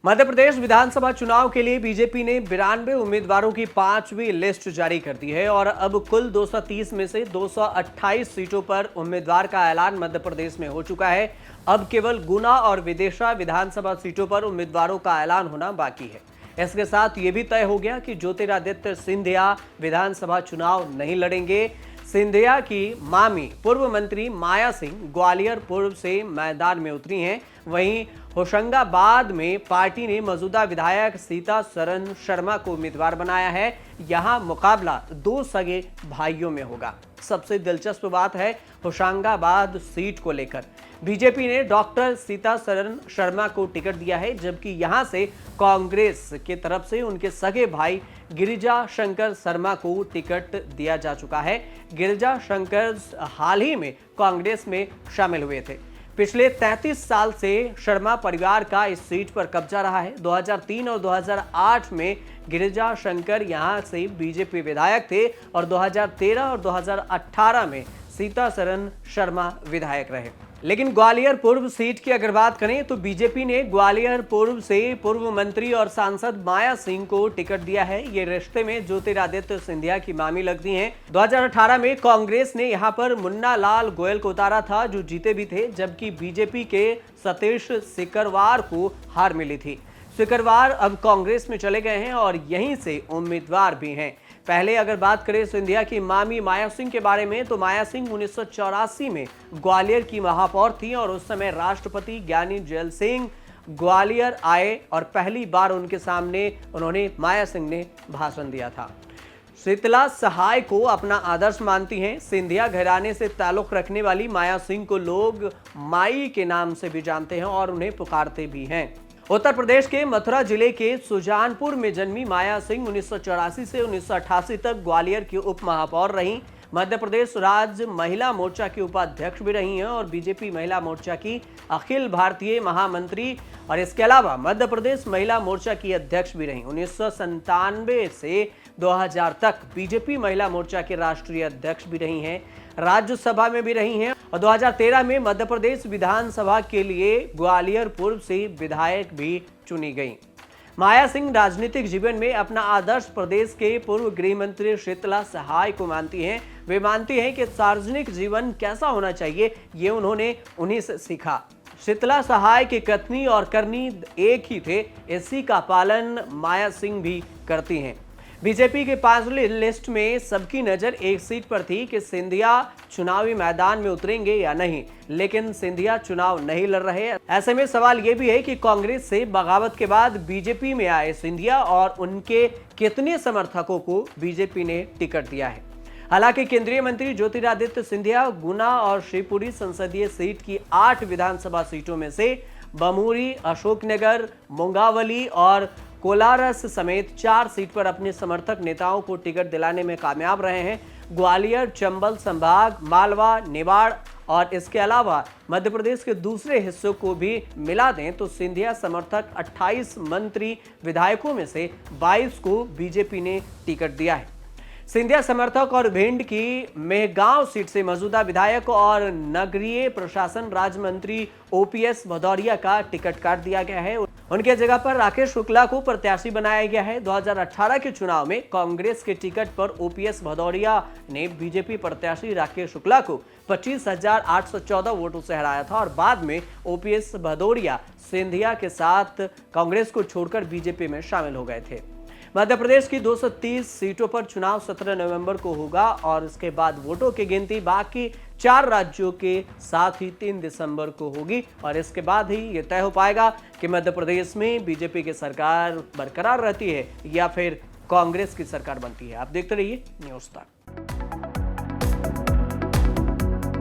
मध्य प्रदेश विधानसभा चुनाव के लिए बीजेपी ने 92 उम्मीदवारों की 5वीं लिस्ट जारी कर दी है और अब कुल 230 में से 228 सीटों पर उम्मीदवार का ऐलान मध्य प्रदेश में हो चुका है। अब केवल गुना और विदिशा विधानसभा सीटों पर उम्मीदवारों का ऐलान होना बाकी है। इसके साथ ये भी तय हो गया कि ज्योतिरादित्य सिंधिया विधानसभा चुनाव नहीं लड़ेंगे। सिंधिया की मामी पूर्व मंत्री माया सिंह ग्वालियर पूर्व से मैदान में उतरी हैं। वहीं होशंगाबाद में पार्टी ने मौजूदा विधायक सीतासरन शर्मा को उम्मीदवार बनाया है। यहां मुकाबला दो सगे भाइयों में होगा। सबसे दिलचस्प बात है होशंगाबाद सीट को लेकर बीजेपी ने डॉक्टर सीतासरन शर्मा को टिकट दिया है, जबकि यहां से कांग्रेस की तरफ से उनके सगे भाई गिरिजा शंकर शर्मा को टिकट दिया जा चुका है। गिरिजा शंकर हाल ही में कांग्रेस में शामिल हुए थे। पिछले 33 साल से शर्मा परिवार का इस सीट पर कब्जा रहा है। 2003 और 2008 में गिरिजा शंकर यहां से बीजेपी विधायक थे और 2013 और 2018 में सीतासरन शर्मा विधायक रहे। लेकिन ग्वालियर पूर्व सीट की अगर बात करें तो बीजेपी ने ग्वालियर पूर्व से पूर्व मंत्री और सांसद माया सिंह को टिकट दिया है। ये रिश्ते में ज्योतिरादित्य सिंधिया की मामी लगती हैं। 2018 में कांग्रेस ने यहां पर मुन्ना लाल गोयल को उतारा था, जो जीते भी थे, जबकि बीजेपी के सतीश सिकरवार को हार मिली थी। सिकरवार अब कांग्रेस में चले गए हैं और यहीं से उम्मीदवार भी हैं। पहले अगर बात करें सिंधिया की मामी माया सिंह के बारे में तो माया सिंह 1984 में ग्वालियर की महापौर थी और उस समय राष्ट्रपति ज्ञानी जैल सिंह ग्वालियर आए और पहली बार उनके सामने उन्होंने माया सिंह ने भाषण दिया था। शीतला सहाय को अपना आदर्श मानती हैं। सिंधिया घराने से ताल्लुक रखने वाली माया सिंह को लोग माई के नाम से भी जानते हैं और उन्हें पुकारते भी हैं। उत्तर प्रदेश के मथुरा जिले के सुजानपुर में जन्मी माया सिंह 1984 से 1988 तक ग्वालियर की उप महापौर रहीं। मध्य प्रदेश राज्य महिला मोर्चा की उपाध्यक्ष भी रही हैं और बीजेपी महिला मोर्चा की अखिल भारतीय महामंत्री और इसके अलावा मध्य प्रदेश महिला मोर्चा की अध्यक्ष भी रहीं। 1997 से 2000 तक बीजेपी महिला मोर्चा के राष्ट्रीय अध्यक्ष भी रही हैं, राज्यसभा में भी रही हैं और 2013 में मध्य प्रदेश विधानसभा के लिए ग्वालियर पूर्व से विधायक भी चुनी गई। माया सिंह राजनीतिक जीवन में अपना आदर्श प्रदेश के पूर्व गृह मंत्री शीतला सहाय को मानती हैं। वे मानती हैं कि सार्वजनिक जीवन कैसा होना चाहिए, ये उन्होंने उन्हीं से सीखा। शीतला सहाय की कथनी और करनी एक ही थे, इसी का पालन माया सिंह भी करती हैं। बीजेपी के 5वीं लिस्ट में सबकी नजर एक सीट पर थी कि सिंधिया चुनावी मैदान में उतरेंगे या नहीं, लेकिन सिंधिया चुनाव नहीं लड़ रहे। ऐसे में सवाल यह भी है कि कांग्रेस से बगावत के बाद बीजेपी में आए सिंधिया और उनके कितने समर्थकों को बीजेपी ने टिकट दिया है। हालांकि केंद्रीय मंत्री ज्योतिरादित्य सिंधिया गुना और शिवपुरी संसदीय सीट की 8 विधानसभा सीटों में से बमूरी, अशोकनगर, मुंगावली और कोलारस समेत 4 सीट पर अपने समर्थक नेताओं को टिकट दिलाने में कामयाब रहे हैं। ग्वालियर, चंबल संभाग, मालवा, निवाड़ और इसके अलावा मध्य प्रदेश के दूसरे हिस्सों को भी मिला दें तो सिंधिया समर्थक 28 मंत्री विधायकों में से 22 को बीजेपी ने टिकट दिया है। सिंधिया समर्थक और भिंड की मेहगांव सीट से मौजूदा विधायक और नगरीय प्रशासन राज्य मंत्री ओपीएस भदौरिया का टिकट काट दिया गया है। उनके जगह पर राकेश शुक्ला को प्रत्याशी बनाया गया है। 2018 के चुनाव में कांग्रेस के टिकट पर ओपीएस भदौरिया ने बीजेपी प्रत्याशी राकेश शुक्ला को 25,814 वोटों से हराया था और बाद में ओपीएस भदौरिया सिंधिया के साथ कांग्रेस को छोड़कर बीजेपी में शामिल हो गए थे। मध्य प्रदेश की 230 सीटों पर चुनाव 17 नवंबर को होगा और इसके बाद वोटों की गिनती बाकी 4 राज्यों के साथ ही 3 दिसंबर को होगी और इसके बाद ही ये तय हो पाएगा कि मध्य प्रदेश में बीजेपी की सरकार बरकरार रहती है या फिर कांग्रेस की सरकार बनती है। आप देखते रहिए न्यूज़ तक।